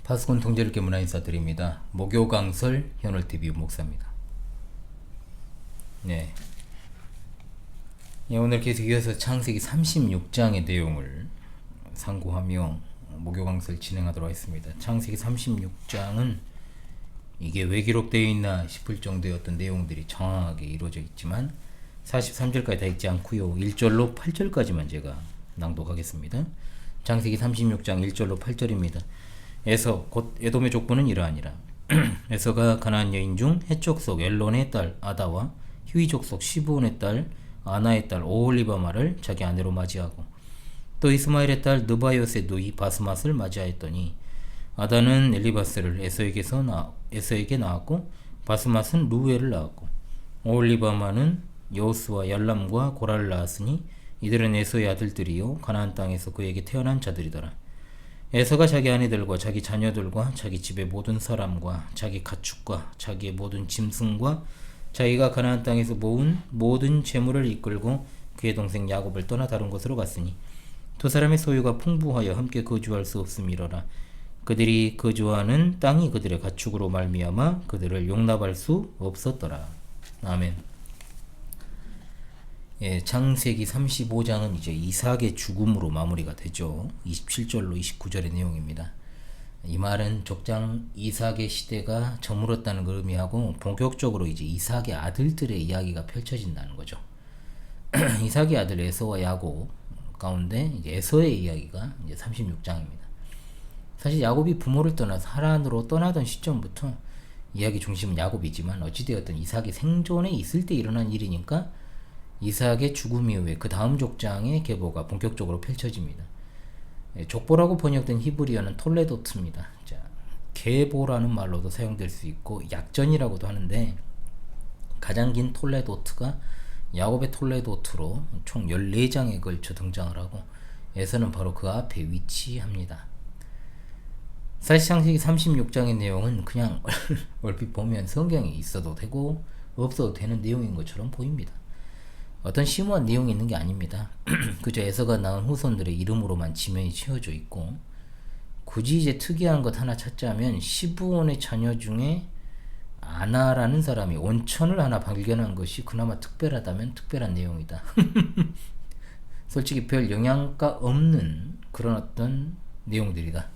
파수꾼 통제일게 문화 인사드립니다. 목요강설 현월TV 목사입니다. 네. 오늘 계속 이어서 창세기 36장의 내용을 상고하며 목요강설 진행하도록 하겠습니다. 창세기 36장은 이게 왜 기록되어 있나 싶을 정도의 어떤 내용들이 정확하게 이루어져 있지만 43절까지 다 읽지 않고요. 1절로 8절까지만 제가 낭독하겠습니다. 창세기 36장 1절로 8절입니다. 에서 곧 에돔의 족보는 이러하니라. 에서가 가나안 여인 중 헷 족속 엘론의 딸 아다와 휴이 족속 시브온의 딸 아나의 딸 오홀리바마를 자기 아내로 맞이하고 또 이스마엘의 딸 느바요스의 누이 바스맛을 맞이하였더니 아다는 엘리바스를 에서에게 낳았고 바스맛은 루엘을 낳았고 오홀리바마는 여우스와 얄람과 고라를 낳았으니 이들은 에서의 아들들이요 가나안 땅에서 그에게 태어난 자들이더라. 에서가 자기 아내들과 자기 자녀들과 자기 집의 모든 사람과 자기 가축과 자기의 모든 짐승과 자기가 가나안 땅에서 모은 모든 재물을 이끌고 그의 동생 야곱을 떠나 다른 곳으로 갔으니 두 사람의 소유가 풍부하여 함께 거주할 수 없음이러라. 그들이 거주하는 땅이 그들의 가축으로 말미암아 그들을 용납할 수 없었더라. 아멘. 창세기 35장은 이제 이삭의 죽음으로 마무리가 되죠. 27절로 29절의 내용입니다. 이 말은 족장 이삭의 시대가 저물었다는 걸 의미하고 본격적으로 이제 이삭의 아들들의 이야기가 펼쳐진다는 거죠. 이삭의 아들 에서와 야곱 가운데 이제 에서의 이야기가 이제 36장입니다. 사실 야곱이 부모를 떠나서 하란으로 떠나던 시점부터 이야기 중심은 야곱이지만 어찌되었든 이삭이 생존에 있을 때 일어난 일이니까 이삭의 죽음 이후에 그 다음 족장의 계보가 본격적으로 펼쳐집니다. 족보라고 번역된 히브리어는 톨레도트입니다. 자, 계보라는 말로도 사용될 수 있고 약전이라고도 하는데 가장 긴 톨레도트가 야곱의 톨레도트로 총 14장에 걸쳐 등장을 하고 에서는 바로 그 앞에 위치합니다. 사실 창세기 36장의 내용은 그냥 얼핏 보면 성경에 있어도 되고 없어도 되는 내용인 것처럼 보입니다. 어떤 심오한 내용이 있는 게 아닙니다. 그저 에서가 낳은 후손들의 이름으로만 지면이 채워져 있고 굳이 이제 특이한 것 하나 찾자면 시브온의 자녀 중에 아나라는 사람이 온천을 하나 발견한 것이 그나마 특별하다면 특별한 내용이다. 솔직히 별 영향가 없는 그런 어떤 내용들이다.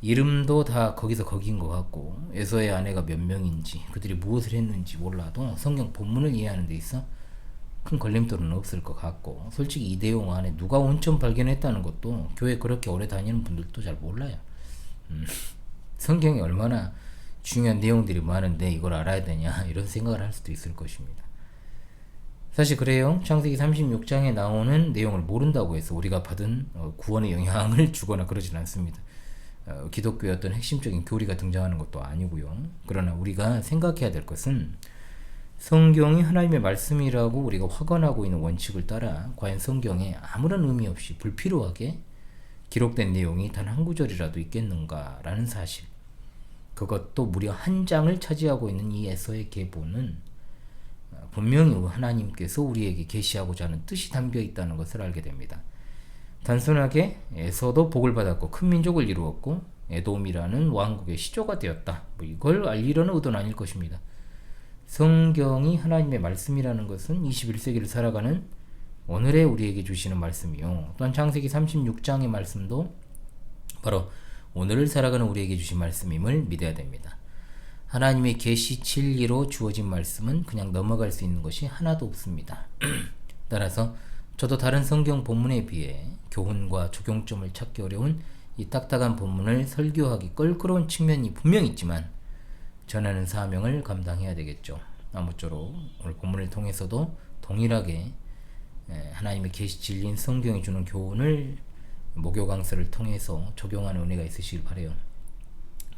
이름도 다 거기서 거긴 것 같고 에서의 아내가 몇 명인지 그들이 무엇을 했는지 몰라도 성경 본문을 이해하는 데 있어 큰 걸림돌은 없을 것 같고 솔직히 이 내용 안에 누가 온천 발견했다는 것도 교회 그렇게 오래 다니는 분들도 잘 몰라요. 성경에 얼마나 중요한 내용들이 많은데 이걸 알아야 되냐 이런 생각을 할 수도 있을 것입니다. 사실 그래요. 창세기 36장에 나오는 내용을 모른다고 해서 우리가 받은 구원의 영향을 주거나 그러진 않습니다. 기독교의 어떤 핵심적인 교리가 등장하는 것도 아니고요. 그러나 우리가 생각해야 될 것은 성경이 하나님의 말씀이라고 우리가 확언하고 있는 원칙을 따라 과연 성경에 아무런 의미 없이 불필요하게 기록된 내용이 단 한 구절이라도 있겠는가라는 사실, 그것도 무려 한 장을 차지하고 있는 이 에서의 계보는 분명히 하나님께서 우리에게 계시하고자 하는 뜻이 담겨 있다는 것을 알게 됩니다. 단순하게 에서도 복을 받았고 큰 민족을 이루었고 에돔이라는 왕국의 시조가 되었다, 이걸 알리려는 의도는 아닐 것입니다. 성경이 하나님의 말씀이라는 것은 21세기를 살아가는 오늘의 우리에게 주시는 말씀이요, 또한 창세기 36장의 말씀도 바로 오늘을 살아가는 우리에게 주신 말씀임을 믿어야 됩니다. 하나님의 계시 진리로 주어진 말씀은 그냥 넘어갈 수 있는 것이 하나도 없습니다. 따라서 저도 다른 성경 본문에 비해 교훈과 적용점을 찾기 어려운 이 딱딱한 본문을 설교하기 껄끄러운 측면이 분명 있지만 전하는 사명을 감당해야 되겠죠. 아무쪼록 오늘 본문을 통해서도 동일하게 하나님의 계시 진리인 성경이 주는 교훈을 목요 강설을 통해서 적용하는 은혜가 있으시길 바라요.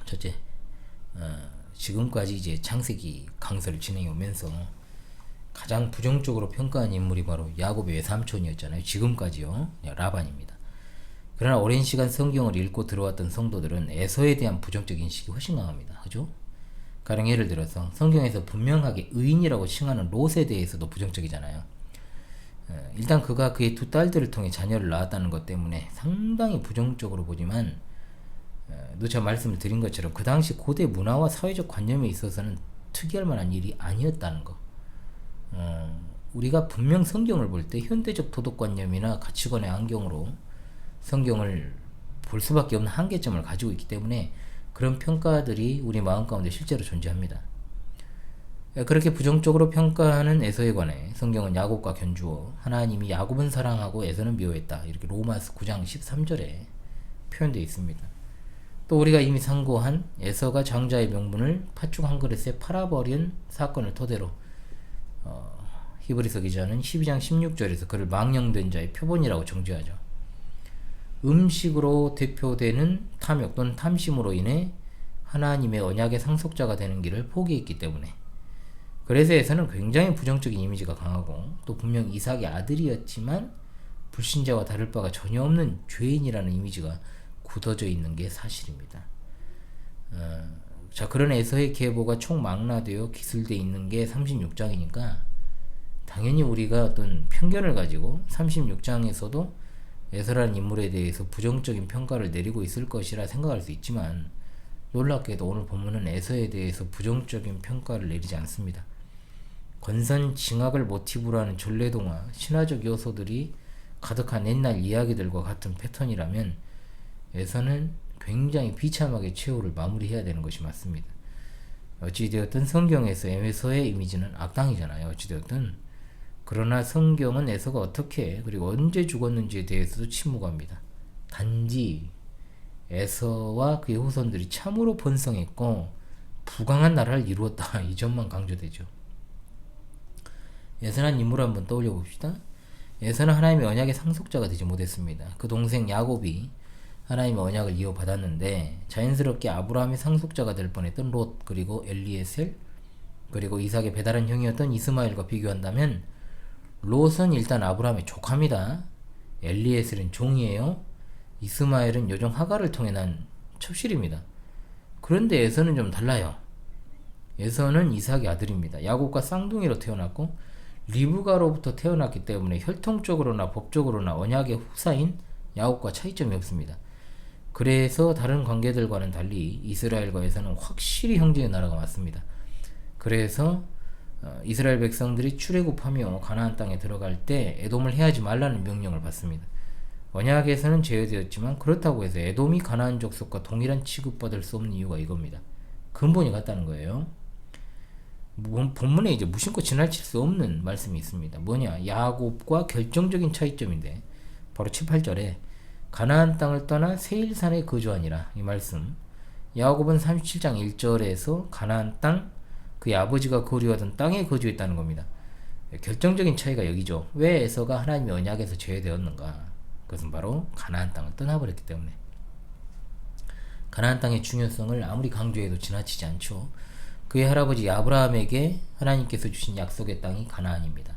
첫째, 지금까지 이제 창세기 강설을 진행해 오면서 가장 부정적으로 평가한 인물이 바로 야곱의 외삼촌이었잖아요. 지금까지요. 라반입니다. 그러나 오랜 시간 성경을 읽고 들어왔던 성도들은 에서에 대한 부정적 인식이 훨씬 강합니다. 그죠? 가령 예를 들어서 성경에서 분명하게 의인이라고 칭하는 롯에 대해서도 부정적이잖아요. 일단 그가 그의 두 딸들을 통해 자녀를 낳았다는 것 때문에 상당히 부정적으로 보지만 누차 말씀을 드린 것처럼 그 당시 고대 문화와 사회적 관념에 있어서는 특이할 만한 일이 아니었다는 거. 우리가 분명 성경을 볼 때 현대적 도덕관념이나 가치관의 안경으로 성경을 볼 수밖에 없는 한계점을 가지고 있기 때문에 그런 평가들이 우리 마음 가운데 실제로 존재합니다. 그렇게 부정적으로 평가하는 에서에 관해 성경은 야곱과 견주어 하나님이 야곱은 사랑하고 에서는 미워했다, 이렇게 로마서 9장 13절에 표현되어 있습니다. 또 우리가 이미 상고한 에서가 장자의 명분을 팥죽 한 그릇에 팔아버린 사건을 토대로 히브리서 기자는 12장 16절에서 그를 망령된 자의 표본이라고 정죄하죠. 음식으로 대표되는 탐욕 또는 탐심으로 인해 하나님의 언약의 상속자가 되는 길을 포기했기 때문에, 그래서 에서는 굉장히 부정적인 이미지가 강하고 또 분명 이삭의 아들이었지만 불신자와 다를 바가 전혀 없는 죄인이라는 이미지가 굳어져 있는 게 사실입니다. 자, 그런 에서의 계보가 총망라되어 기술되어 있는 게 36장이니까 당연히 우리가 어떤 편견을 가지고 36장에서도 에서라는 인물에 대해서 부정적인 평가를 내리고 있을 것이라 생각할 수 있지만, 놀랍게도 오늘 본문은 에서에 대해서 부정적인 평가를 내리지 않습니다. 권선징악을 모티브로 하는 전래동화, 신화적 요소들이 가득한 옛날 이야기들과 같은 패턴이라면 에서는 굉장히 비참하게 최후를 마무리해야 되는 것이 맞습니다. 어찌되었든 성경에서 에서의 이미지는 악당이잖아요. 어찌되었든. 그러나 성경은 에서가 어떻게 그리고 언제 죽었는지에 대해서도 침묵합니다. 단지 에서와 그의 후손들이 참으로 번성했고 부강한 나라를 이루었다, 이 점만 강조되죠. 에서라는 인물을 한번 떠올려 봅시다. 에서는 하나님의 언약의 상속자가 되지 못했습니다. 그 동생 야곱이 하나님의 언약을 이어받았는데 자연스럽게 아브라함의 상속자가 될 뻔했던 롯, 그리고 엘리에셀, 그리고 이삭의 배다른 형이었던 이스마엘과 비교한다면 롯은 일단 아브라함의 족합니다. 엘리에셀은 종이에요. 이스마엘은 여종 하갈을 통해 난 첩실입니다. 그런데 에서는 좀 달라요. 에서는 이삭의 아들입니다. 야곱과 쌍둥이로 태어났고 리브가로부터 태어났기 때문에 혈통적으로나 법적으로나 언약의 후사인 야곱과 차이점이 없습니다. 그래서 다른 관계들과는 달리 이스라엘과 에서는 확실히 형제의 나라가 맞습니다. 그래서 이스라엘 백성들이 출애굽하며 가나안 땅에 들어갈 때 에돔을 해하지 말라는 명령을 받습니다. 언약에서는 제외되었지만 그렇다고 해서 에돔이 가나안 족속과 동일한 취급받을 수 없는 이유가 이겁니다. 근본이 같다는 거예요. 본문에 이제 무심코 지나칠 수 없는 말씀이 있습니다. 뭐냐? 야곱과 결정적인 차이점인데 바로 7, 8절에 가나안 땅을 떠나 세일산에 거주하니라, 이 말씀. 야곱은 37장 1절에서 가나안 땅, 그의 아버지가 거류하던 땅에 거주했다는 겁니다. 결정적인 차이가 여기죠. 왜 에서가 하나님의 언약에서 제외되었는가? 그것은 바로 가나안 땅을 떠나버렸기 때문에. 가나안 땅의 중요성을 아무리 강조해도 지나치지 않죠. 그의 할아버지 아브라함에게 하나님께서 주신 약속의 땅이 가나안입니다.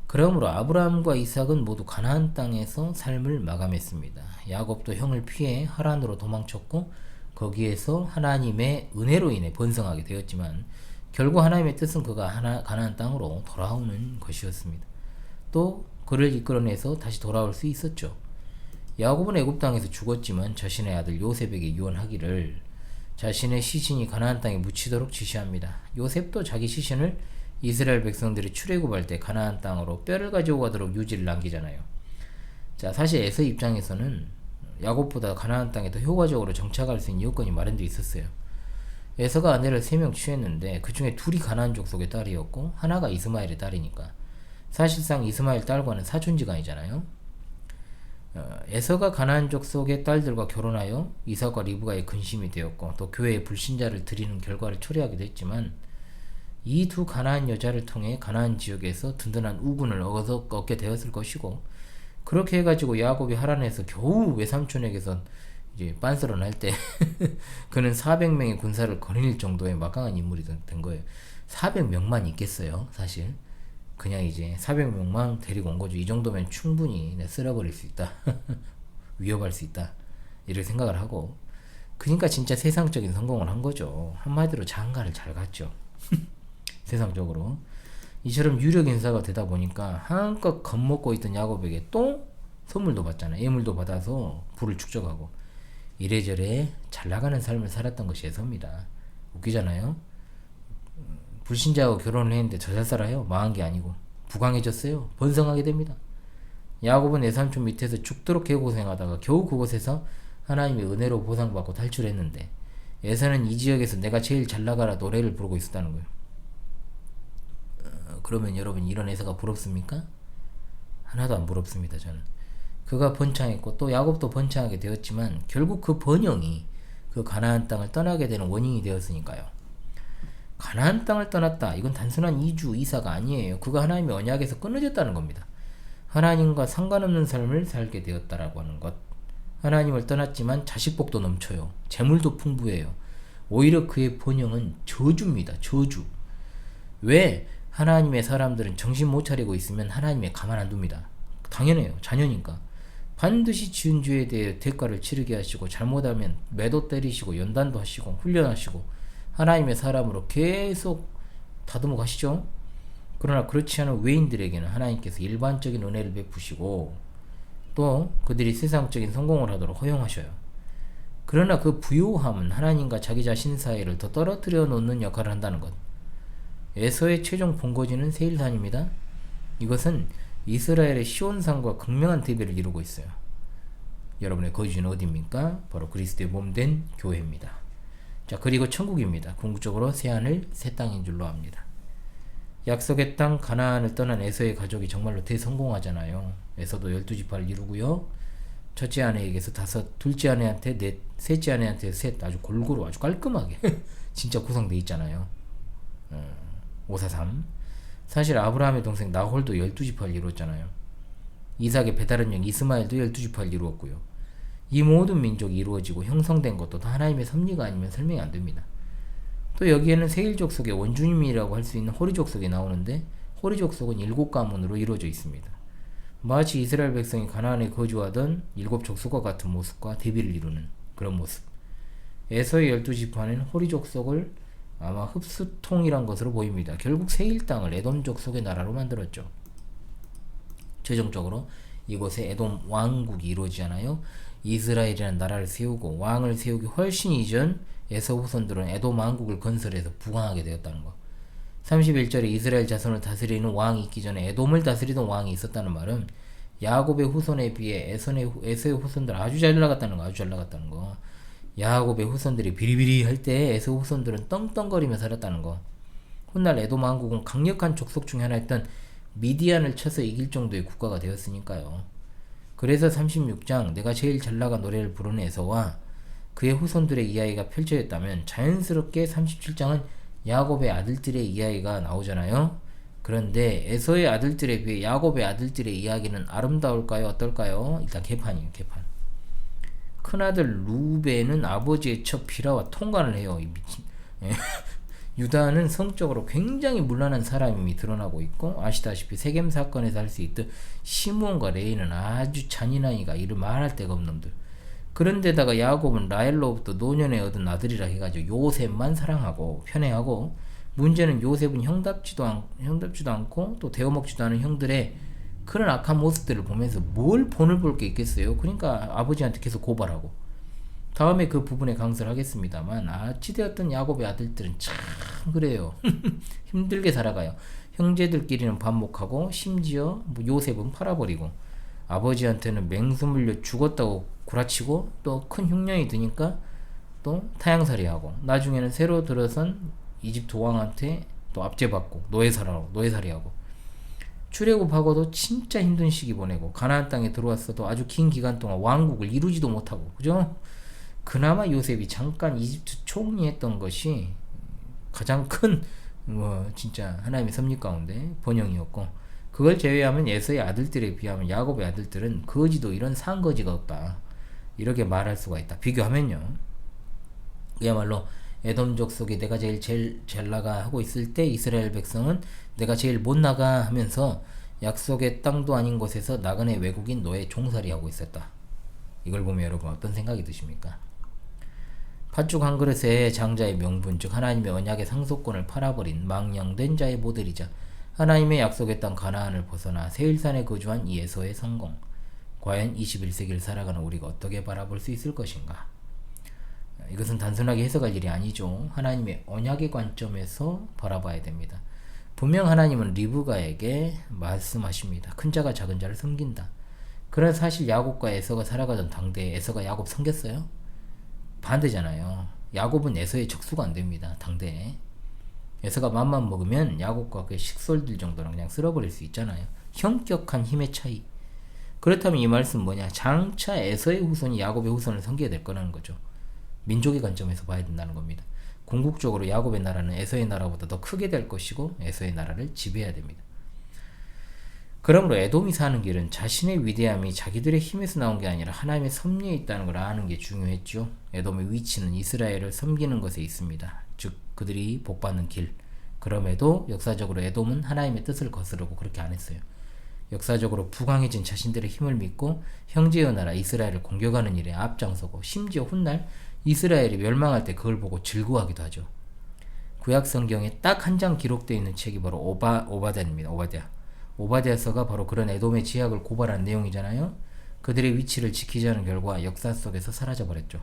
그러므로 아브라함과 이삭은 모두 가나안 땅에서 삶을 마감했습니다. 야곱도 형을 피해 하란으로 도망쳤고 거기에서 하나님의 은혜로 인해 번성하게 되었지만 결국 하나님의 뜻은 그가 가나안 땅으로 돌아오는 것이었습니다. 또 그를 이끌어내서 다시 돌아올 수 있었죠. 야곱은 애굽 땅에서 죽었지만 자신의 아들 요셉에게 유언하기를 자신의 시신이 가나안 땅에 묻히도록 지시합니다. 요셉도 자기 시신을 이스라엘 백성들이 출애굽할 때 가나안 땅으로 뼈를 가지고 가도록 유지를 남기잖아요. 자, 사실 에서 입장에서는 야곱보다 가나안 땅에 더 효과적으로 정착할 수 있는 여건이 마련되어 있었어요. 에서가 아내를 3명 취했는데 그 중에 둘이 가나안 족속의 딸이었고 하나가 이스마엘의 딸이니까 사실상 이스마엘 딸과는 사촌지간이잖아요. 에서가 가나안 족속의 딸들과 결혼하여 이삭과 리브가의 근심이 되었고 또 교회에 불신자를 들이는 결과를 초래하기도 했지만 이 두 가나안 여자를 통해 가나안 지역에서 든든한 우군을 얻게 되었을 것이고, 그렇게 해가지고 야곱이 하란에서 겨우 외삼촌에게서 이제 빤스런 할 때 그는 400명의 군사를 거느릴 정도의 막강한 인물이 된 거예요. 400명만 있겠어요, 사실. 그냥 이제 400명만 데리고 온 거죠. 이 정도면 충분히 쓸어버릴 수 있다. 위협할 수 있다. 이렇게 생각을 하고. 그러니까 진짜 세상적인 성공을 한 거죠. 한마디로 장가를 잘 갔죠. 세상적으로. 이처럼 유력 인사가 되다 보니까 한껏 겁먹고 있던 야곱에게 또 선물도 받잖아요. 예물도 받아서 부를 축적하고. 이래저래 잘 나가는 삶을 살았던 것이 에서입니다. 웃기잖아요. 불신자하고 결혼을 했는데 저 잘 살아요? 망한 게 아니고 부강해졌어요. 번성하게 됩니다. 야곱은 에삼촌 밑에서 죽도록 개고생하다가 겨우 그곳에서 하나님의 은혜로 보상받고 탈출했는데 에서는 이 지역에서 내가 제일 잘 나가라 노래를 부르고 있었다는 거예요. 그러면 여러분 이런 에서가 부럽습니까? 하나도 안 부럽습니다. 저는. 그가 번창했고 또 야곱도 번창하게 되었지만 결국 그 번영이 그 가나안 땅을 떠나게 되는 원인이 되었으니까요. 가나안 땅을 떠났다. 이건 단순한 이주, 이사가 아니에요. 그가 하나님의 언약에서 끊어졌다는 겁니다. 하나님과 상관없는 삶을 살게 되었다라고 하는 것. 하나님을 떠났지만 자식복도 넘쳐요. 재물도 풍부해요. 오히려 그의 번영은 저주입니다. 저주. 왜? 하나님의 사람들은 정신 못 차리고 있으면 하나님의 가만 안 둡니다. 당연해요. 자녀니까. 반드시 지은 죄에 대해 대가를 치르게 하시고 잘못하면 매도 때리시고 연단도 하시고 훈련하시고 하나님의 사람으로 계속 다듬어 가시죠. 그러나 그렇지 않은 외인들에게는 하나님께서 일반적인 은혜를 베푸시고 또 그들이 세상적인 성공을 하도록 허용하셔요. 그러나 그 부요함은 하나님과 자기 자신 사이를 더 떨어뜨려 놓는 역할을 한다는 것. 에서의 최종 본거지는 세일산입니다. 이것은 이스라엘의 시온산과 극명한 대비를 이루고 있어요. 여러분의 거주지는 어디입니까? 바로 그리스도의 몸된 교회입니다. 자, 그리고 천국입니다. 궁극적으로 새하늘 새 땅인 줄로 압니다. 약속의 땅 가나안을 떠난 에서의 가족이 정말로 대성공하잖아요. 에서도 12지파를 이루고요. 첫째 아내에게서 5, 둘째 아내한테 4, 셋째 아내한테 3, 아주 골고루 아주 깔끔하게 진짜 구성되어 있잖아요. 543. 사실 아브라함의 동생 나홀도 12지파를 이루었잖아요. 이삭의 배다른 형 이스마엘도 12지파를 이루었고요. 이 모든 민족이 이루어지고 형성된 것도 다 하나님의 섭리가 아니면 설명이 안 됩니다. 또 여기에는 세일 족속의 원주민이라고 할 수 있는 호리 족속이 나오는데 호리 족속은 7가문으로 이루어져 있습니다. 마치 이스라엘 백성이 가나안에 거주하던 7 족속과 같은 모습과 대비를 이루는 그런 모습. 에서의 12지파는 호리 족속을 아마 흡수통이란 것으로 보입니다. 결국 세일 땅을 에돔 족속의 나라로 만들었죠. 최종적으로 이곳에 에돔 왕국이 이루어지잖아요. 이스라엘이라는 나라를 세우고 왕을 세우기 훨씬 이전 에서 후손들은 에돔 왕국을 건설해서 부강하게 되었다는 것. 31절에 이스라엘 자손을 다스리는 왕이 있기 전에 에돔을 다스리던 왕이 있었다는 말은 야곱의 후손에 비해 에서의 후손들 아주 잘 나갔다는 거. 아주 잘 나갔다는 거. 야곱의 후손들이 비리비리 할 때 에서 후손들은 떵떵거리며 살았다는 거. 훗날 에돔 왕국은 강력한 족속 중에 하나였던 미디안을 쳐서 이길 정도의 국가가 되었으니까요. 그래서 36장 내가 제일 잘 나간 노래를 부르는 에서와 그의 후손들의 이야기가 펼쳐졌다면 자연스럽게 37장은 야곱의 아들들의 이야기가 나오잖아요. 그런데 에서의 아들들에 비해 야곱의 아들들의 이야기는 아름다울까요? 어떨까요? 일단 개판이에요. 개판. 큰아들 루벤은 아버지의 첩 비라와 통관을 해요. 이 미친. 유다는 성적으로 굉장히 문란한 사람임이 드러나고 있고 아시다시피 세겜 사건에서 할 수 있듯 시므온과 레이는 아주 잔인하니까 이를 말할 데가 없는 놈들. 그런데다가 야곱은 라헬로부터 노년에 얻은 아들이라 해가지고 요셉만 사랑하고 편애하고 문제는 요셉은 형답지도 않고 또 데워먹지도 않은 형들의 그런 악한 모습들을 보면서 뭘 본을 볼 게 있겠어요. 그러니까 아버지한테 계속 고발하고 다음에 그 부분에 강설을 하겠습니다만 어찌되었던 야곱의 아들들은 참 그래요. 힘들게 살아가요. 형제들끼리는 반목하고 심지어 뭐 요셉은 팔아버리고 아버지한테는 맹수 물려 죽었다고 구라치고 또 큰 흉년이 드니까 또 타양살이하고 나중에는 새로 들어선 이집트 왕한테 또 압제받고 노예살이하고 출애굽하고도 진짜 힘든 시기 보내고 가나안 땅에 들어왔어도 아주 긴 기간 동안 왕국을 이루지도 못하고 그죠? 그나마 요셉이 잠깐 이집트 총리했던 것이 가장 큰 진짜 하나님의 섭리 가운데 번영이었고 그걸 제외하면 에서의 아들들에 비하면 야곱의 아들들은 거지도 이런 산거지가 없다 이렇게 말할 수가 있다. 비교하면요. 그야말로 에돔족 속에 내가 제일 잘 나가 하고 있을 때 이스라엘 백성은 내가 제일 못 나가 하면서 약속의 땅도 아닌 곳에서 나그네 외국인 노예 종살이 하고 있었다. 이걸 보면 여러분 어떤 생각이 드십니까? 팥죽 한 그릇에 장자의 명분 즉 하나님의 언약의 상속권을 팔아버린 망령된 자의 모델이자 하나님의 약속의 땅 가나안을 벗어나 세일산에 거주한 이 에서의 성공. 과연 21세기를 살아가는 우리가 어떻게 바라볼 수 있을 것인가? 이것은 단순하게 해석할 일이 아니죠. 하나님의 언약의 관점에서 바라봐야 됩니다. 분명 하나님은 리브가에게 말씀하십니다. 큰 자가 작은 자를 섬긴다. 그러나 사실 야곱과 에서가 살아가던 당대에 에서가 야곱 섬겼어요? 반대잖아요. 야곱은 에서의 적수가 안 됩니다. 당대에. 에서가 맘만 먹으면 야곱과 그의 식솔들 정도는 그냥 쓸어버릴 수 있잖아요. 현격한 힘의 차이. 그렇다면 이 말씀은 뭐냐? 장차 에서의 후손이 야곱의 후손을 섬기게 될 거라는 거죠. 민족의 관점에서 봐야 된다는 겁니다. 궁극적으로 야곱의 나라는 에서의 나라보다 더 크게 될 것이고 에서의 나라를 지배해야 됩니다. 그러므로 에돔이 사는 길은 자신의 위대함이 자기들의 힘에서 나온 게 아니라 하나님의 섭리에 있다는 걸 아는 게 중요했죠. 에돔의 위치는 이스라엘을 섬기는 것에 있습니다. 즉 그들이 복받는 길. 그럼에도 역사적으로 에돔은 하나님의 뜻을 거스르고 그렇게 안 했어요. 역사적으로 부강해진 자신들의 힘을 믿고 형제의 나라 이스라엘을 공격하는 일에 앞장서고 심지어 훗날 이스라엘이 멸망할 때 그걸 보고 즐거워하기도 하죠. 구약 성경에 딱 한 장 기록되어 있는 책이 바로 오바댜입니다. 오바댜서가 바로 그런 에돔의 지약을 고발한 내용이잖아요. 그들의 위치를 지키자는 결과 역사 속에서 사라져버렸죠.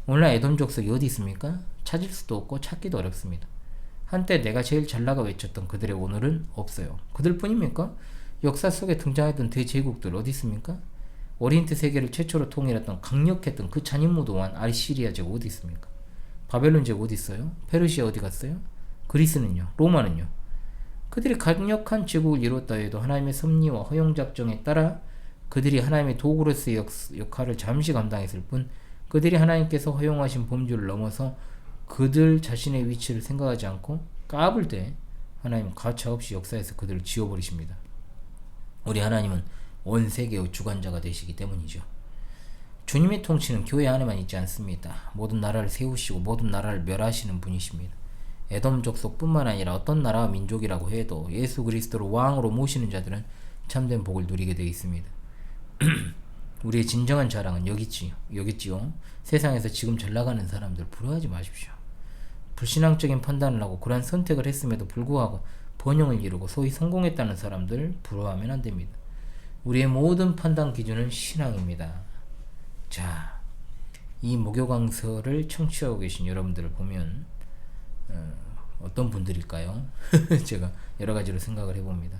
오늘날 에돔 족속이 어디 있습니까? 찾을 수도 없고 찾기도 어렵습니다. 한때 내가 제일 잘나가 외쳤던 그들의 오늘은 없어요. 그들 뿐입니까? 역사 속에 등장했던 대제국들 어디 있습니까? 오리엔트 세계를 최초로 통일했던 강력했던 그 잔인무도한 아시리아 제국 어디 있습니까? 바벨론 제국 어디 있어요? 페르시아 어디 갔어요? 그리스는요? 로마는요? 그들이 강력한 제국을 이뤘다 해도 하나님의 섭리와 허용작정에 따라 그들이 하나님의 도구로서의 역할을 잠시 감당했을 뿐 그들이 하나님께서 허용하신 범주를 넘어서 그들 자신의 위치를 생각하지 않고 까불 때 하나님은 가차없이 역사에서 그들을 지워버리십니다. 우리 하나님은 온 세계의 주관자가 되시기 때문이죠. 주님의 통치는 교회 안에만 있지 않습니다. 모든 나라를 세우시고 모든 나라를 멸하시는 분이십니다. 에돔 족속뿐만 아니라 어떤 나라와 민족이라고 해도 예수 그리스도를 왕으로 모시는 자들은 참된 복을 누리게 되어 있습니다. 우리의 진정한 자랑은 여기지요. 세상에서 지금 잘나가는 사람들 부러워하지 마십시오. 불신앙적인 판단을 하고 그러한 선택을 했음에도 불구하고 번영을 이루고 소위 성공했다는 사람들 부러워하면 안 됩니다. 우리의 모든 판단 기준은 신앙입니다. 자, 이 목요 강서를 청취하고 계신 여러분들을 보면 어떤 분들일까요? 제가 여러 가지로 생각을 해봅니다.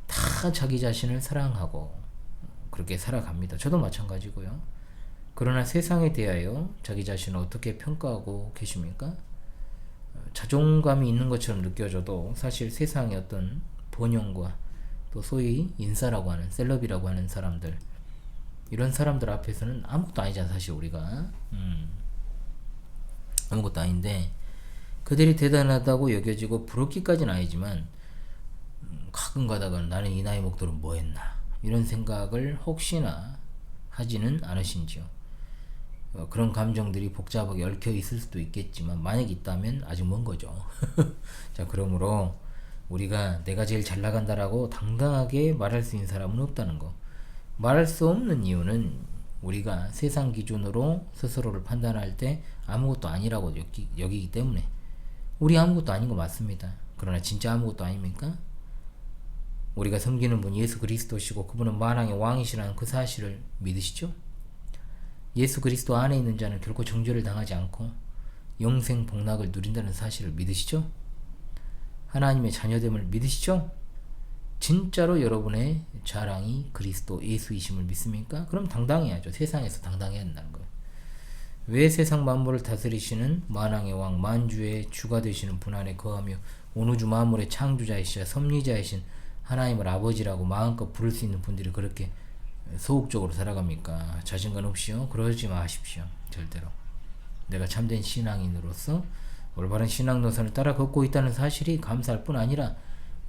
다 자기 자신을 사랑하고 그렇게 살아갑니다. 저도 마찬가지고요. 그러나 세상에 대하여 자기 자신을 어떻게 평가하고 계십니까? 자존감이 있는 것처럼 느껴져도 사실 세상의 어떤 번영과 또 소위 인싸라고 하는 셀럽이라고 하는 사람들, 이런 사람들 앞에서는 아무것도 아니잖아. 사실 우리가 아무것도 아닌데 그들이 대단하다고 여겨지고 부럽기까지는 아니지만 가끔 가다가 나는 이 나이 먹도록 뭐 했나 이런 생각을 혹시나 하지는 않으신지요. 그런 감정들이 복잡하게 얽혀 있을 수도 있겠지만 만약 있다면 아직 먼 거죠. 자, 그러므로 우리가 내가 제일 잘 나간다라고 당당하게 말할 수 있는 사람은 없다는 거. 말할 수 없는 이유는 우리가 세상 기준으로 스스로를 판단할 때 아무것도 아니라고 여기기 때문에. 우리 아무것도 아닌 거 맞습니다. 그러나 진짜 아무것도 아닙니까? 우리가 섬기는 분 예수 그리스도시고 그분은 만왕의 왕이시라는 그 사실을 믿으시죠? 예수 그리스도 안에 있는 자는 결코 정죄를 당하지 않고 영생 복락을 누린다는 사실을 믿으시죠? 하나님의 자녀됨을 믿으시죠? 진짜로 여러분의 자랑이 그리스도 예수이심을 믿습니까? 그럼 당당해야죠. 세상에서 당당해야 한다는 거예요. 왜 세상 만물을 다스리시는 만왕의 왕 만주의 주가 되시는 분 안에 거하며 온 우주 만물의 창조자이시자 섭리자이신 하나님을 아버지라고 마음껏 부를 수 있는 분들이 그렇게 소극적으로 살아갑니까? 자신감 없이요? 그러지 마십시오. 절대로. 내가 참된 신앙인으로서 올바른 신앙 노선을 따라 걷고 있다는 사실이 감사할 뿐 아니라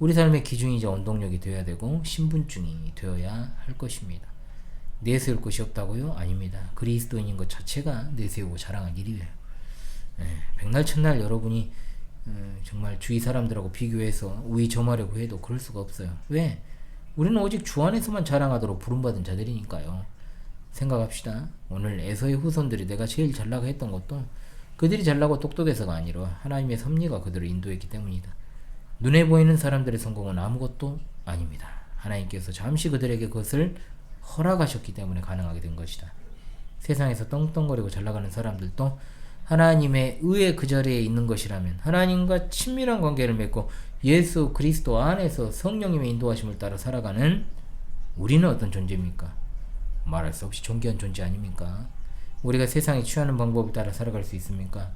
우리 삶의 기준이자 원동력이 되어야 되고 신분증이 되어야 할 것입니다. 내세울 것이 없다고요? 아닙니다. 그리스도인인 것 자체가 내세우고 자랑할 일이에요. 백날 첫날 여러분이 정말 주위 사람들하고 비교해서 우위 점하려고 해도 그럴 수가 없어요. 왜? 우리는 오직 주 안에서만 자랑하도록 부름받은 자들이니까요. 생각합시다. 오늘 에서의 후손들이 내가 제일 잘나가 했던 것도 그들이 잘나고 똑똑해서가 아니라 하나님의 섭리가 그들을 인도했기 때문이다. 눈에 보이는 사람들의 성공은 아무것도 아닙니다. 하나님께서 잠시 그들에게 그것을 허락하셨기 때문에 가능하게 된 것이다. 세상에서 떵떵거리고 잘나가는 사람들도 하나님의 의의 그 자리에 있는 것이라면, 하나님과 친밀한 관계를 맺고 예수 그리스도 안에서 성령님의 인도하심을 따라 살아가는 우리는 어떤 존재입니까? 말할 수 없이 존귀한 존재 아닙니까? 우리가 세상에 취하는 방법을 따라 살아갈 수 있습니까?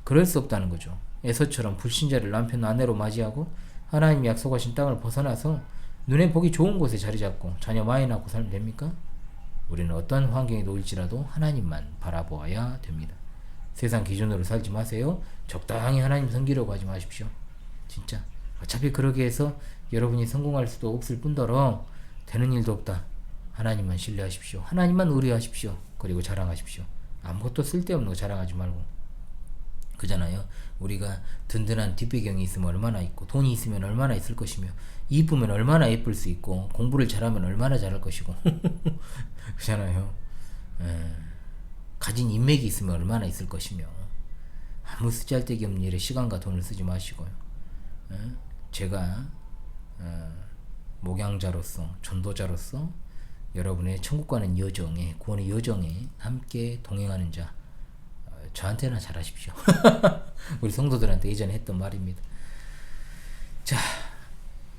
그럴 수 없다는 거죠. 에서처럼 불신자를 남편 아내로 맞이하고 하나님이 약속하신 땅을 벗어나서 눈에 보기 좋은 곳에 자리 잡고 자녀 많이 낳고 살면 됩니까? 우리는 어떤 환경에 놓일지라도 하나님만 바라보아야 됩니다. 세상 기준으로 살지 마세요. 적당히 하나님 섬기려고 하지 마십시오. 진짜 어차피 그러게 해서 여러분이 성공할 수도 없을 뿐더러 되는 일도 없다. 하나님만 신뢰하십시오. 하나님만 의뢰하십시오. 그리고 자랑하십시오. 아무것도 쓸데없는 거 자랑하지 말고. 그잖아요. 우리가 든든한 뒷배경이 있으면 얼마나 있고, 돈이 있으면 얼마나 있을 것이며, 이쁘면 얼마나 예쁠 수 있고, 공부를 잘하면 얼마나 잘할 것이고 그잖아요. 가진 인맥이 있으면 얼마나 있을 것이며, 아무 쓰잘데기 없는 일에 시간과 돈을 쓰지 마시고요. 제가 목양자로서, 전도자로서 여러분의 천국 가는 여정에, 구원의 여정에 함께 동행하는 자, 저한테나 잘하십시오. 우리 성도들한테 예전에 했던 말입니다. 자,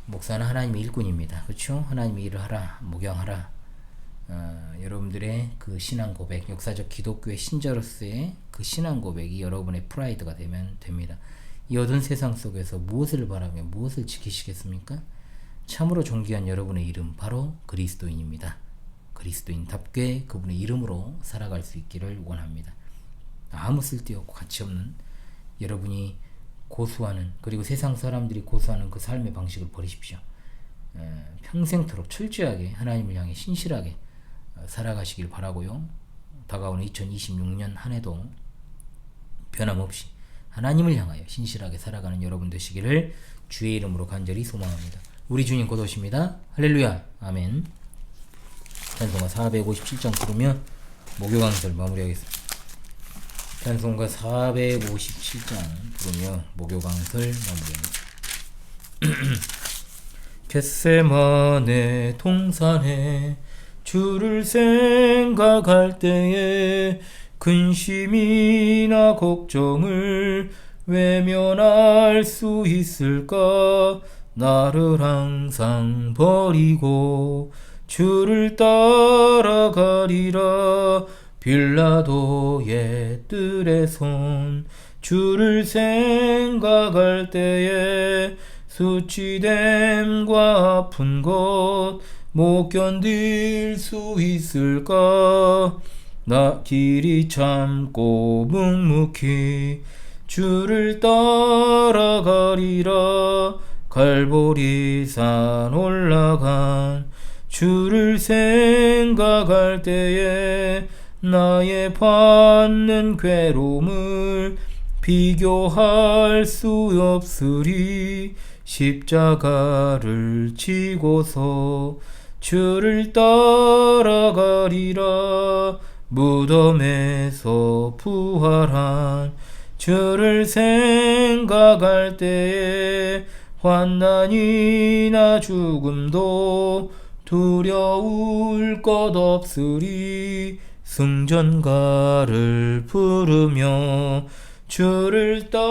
목사는 하나님의 일꾼입니다. 그렇죠? 하나님의 일을 하라, 목양하라. 여러분들의 그 신앙 고백, 역사적 기독교의 신자로서의 그 신앙 고백이 여러분의 프라이드가 되면 됩니다. 이 어두운 세상 속에서 무엇을 바라며 무엇을 지키시겠습니까? 참으로 존귀한 여러분의 이름, 바로 그리스도인입니다. 그리스도인답게 그분의 이름으로 살아갈 수 있기를 원합니다. 아무 쓸데없고 가치없는 여러분이 고수하는, 그리고 세상 사람들이 고수하는 그 삶의 방식을 버리십시오. 평생토록 철저하게 하나님을 향해 신실하게 살아가시길 바라고요. 다가오는 2026년 한 해도 변함없이 하나님을 향하여 신실하게 살아가는 여러분 되시기를 주의 이름으로 간절히 소망합니다. 우리 주님 곧 오십니다. 할렐루야. 아멘. 찬송가 457장 부르며 목요 강설 마무리하겠습니다. 찬송가 457장 부르며 목요 강설 마무리합니다. 겟세마네 동산에 주를 생각할 때에 근심이나 걱정을 외면할 수 있을까? 나를 항상 버리고 주를 따라가리라. 빌라도의 뜰에 손 주를 생각할 때에 수치됨과 아픈 것 못 견딜 수 있을까? 나 길이 참고 묵묵히 주를 따라가리라. 갈보리산 올라간 주를 생각할 때에 나의 받는 괴로움을 비교할 수 없으리. 십자가를 지고서 주를 따라가리라. 무덤에서 부활한 주를 생각할 때에 환난이나 죽음도 두려울 것 없으리. 승전가를 부르며 주를 따라가리라.